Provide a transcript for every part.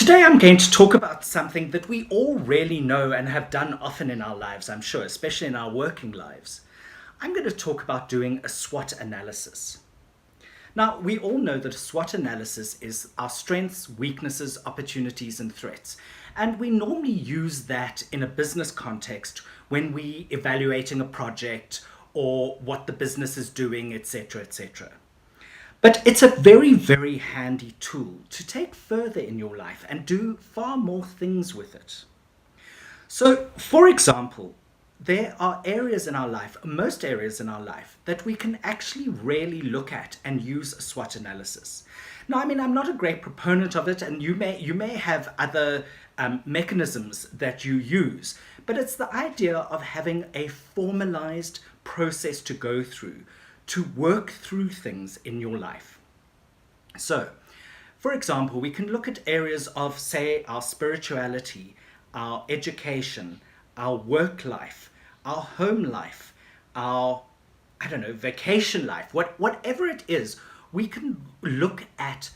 Today I'm going to talk about something that we all really know and have done often in our lives, I'm sure, especially in our working lives. I'm going to talk about doing a SWOT analysis. Now, we all know that a SWOT analysis is our strengths, weaknesses, opportunities, and threats. And we normally use that in a business context when we're evaluating a project or what the business is doing, etc., etc. But it's a very, very handy tool to take further in your life and do far more things with it. So, for example, there are areas in our life, most areas in our life, that we can actually really look at and use a SWOT analysis. Now, I'm not a great proponent of it, and you may have other mechanisms that you use, but it's the idea of having a formalized process to go through to work through things in your life. So, for example, we can look at areas of, say, our spirituality, our education, our work life, our home life, our, vacation life, whatever it is, we can look at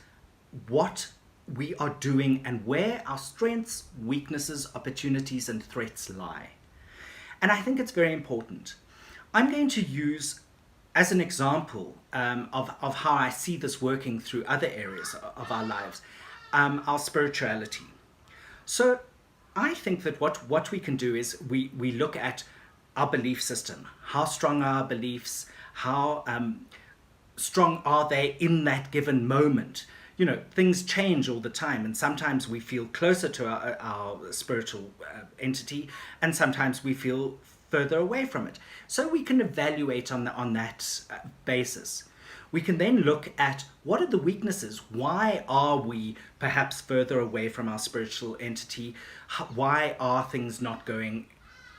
what we are doing and where our strengths, weaknesses, opportunities, and threats lie. And I think it's very important. I'm going to use as an example of how I see this working through other areas of our lives, our spirituality. So I think that what we can do is we look at our belief system. How strong are our beliefs? How strong are they in that given moment? You know, things change all the time, and sometimes we feel closer to our spiritual entity, and sometimes we feel further away from it. So we can evaluate on that basis. We can then look at what are the weaknesses. Why are we perhaps further away from our spiritual entity? Why are things not going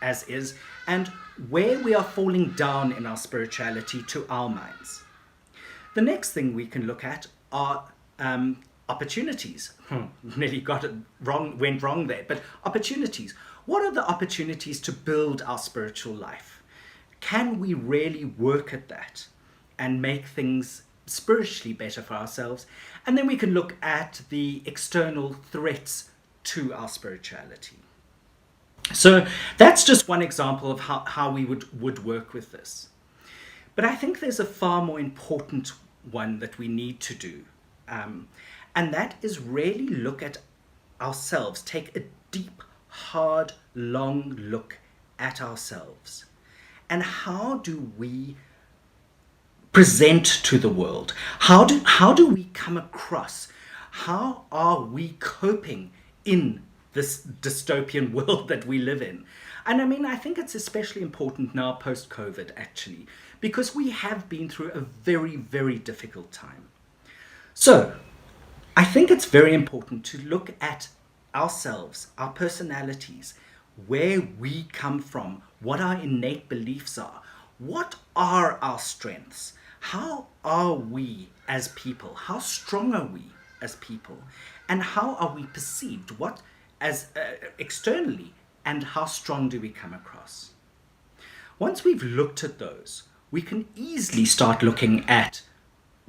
as is? And where we are falling down in our spirituality to our minds. The next thing we can look at are opportunities. Nearly got it wrong, went wrong there, but opportunities. What are the opportunities to build our spiritual life? Can we really work at that and make things spiritually better for ourselves? And then we can look at the external threats to our spirituality. So that's just one example of how we would work with this. But I think there's a far more important one that we need to do. And that is really look at ourselves, take a deep, hard, long look at ourselves. And how do we present to the world? How do we come across? How are we coping in this dystopian world that we live in? And I think it's especially important now post-COVID, actually, because we have been through a very, very difficult time. So I think it's very important to look at ourselves, our personalities, where we come from, what our innate beliefs are, what are our strengths, how are we as people, how strong are we as people, and how are we perceived, what as externally, and how strong do we come across. Once we've looked at those, we can easily start looking at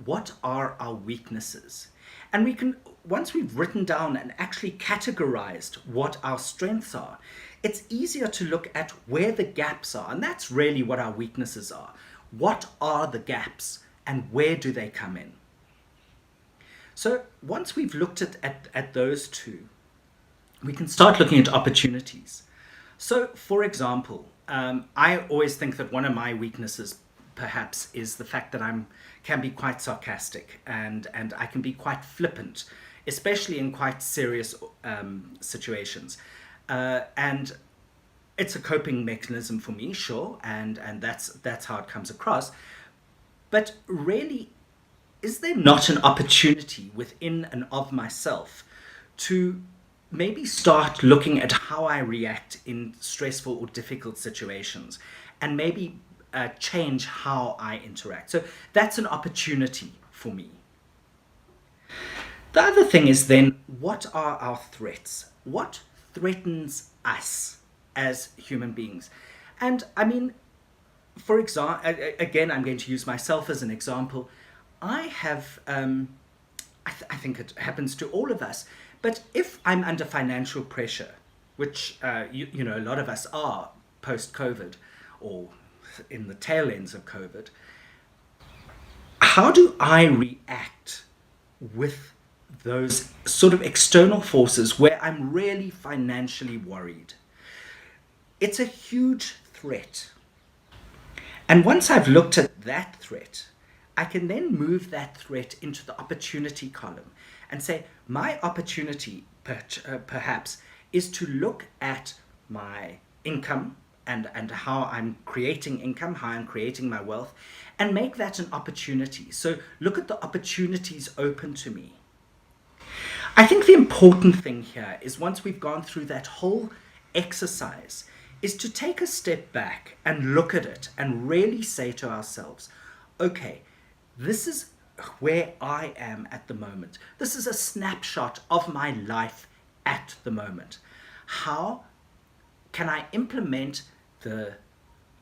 what are our weaknesses. And we can, once we've written down and actually categorized what our strengths are, it's easier to look at where the gaps are. And that's really what our weaknesses are. What are the gaps and where do they come in? So once we've looked at those two, we can start looking at opportunities. So for example, I always think that one of my weaknesses perhaps is the fact that can be quite sarcastic and I can be quite flippant, especially in quite serious situations. And it's a coping mechanism for me, sure, and that's how it comes across. But really, is there not an opportunity within and of myself to maybe start looking at how I react in stressful or difficult situations and maybe change how I interact? So that's an opportunity for me. The other thing is then, what are our threats? What threatens us as human beings? And for example, again, I'm going to use myself as an example. I have, I think it happens to all of us, But if I'm under financial pressure, which a lot of us are post-COVID or in the tail ends of COVID, how do I react with those sort of external forces where I'm really financially worried? It's a huge threat. And once I've looked at that threat, I can then move that threat into the opportunity column and say, my opportunity perhaps is to look at my income and how I'm creating income, how I'm creating my wealth, and make that an opportunity. So look at the opportunities open to me. I think the important thing here is once we've gone through that whole exercise is to take a step back and look at it and really say to ourselves, okay, this is where I am at the moment. This is a snapshot of my life at the moment. How can I implement the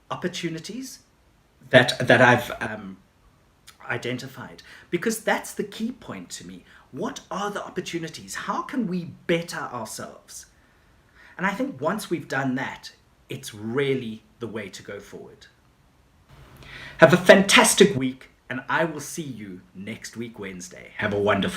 opportunities that I've identified? Because that's the key point to me. What are the opportunities? How can we better ourselves? And I think once we've done that, it's really the way to go forward. Have a fantastic week, and I will see you next week, Wednesday. Have a wonderful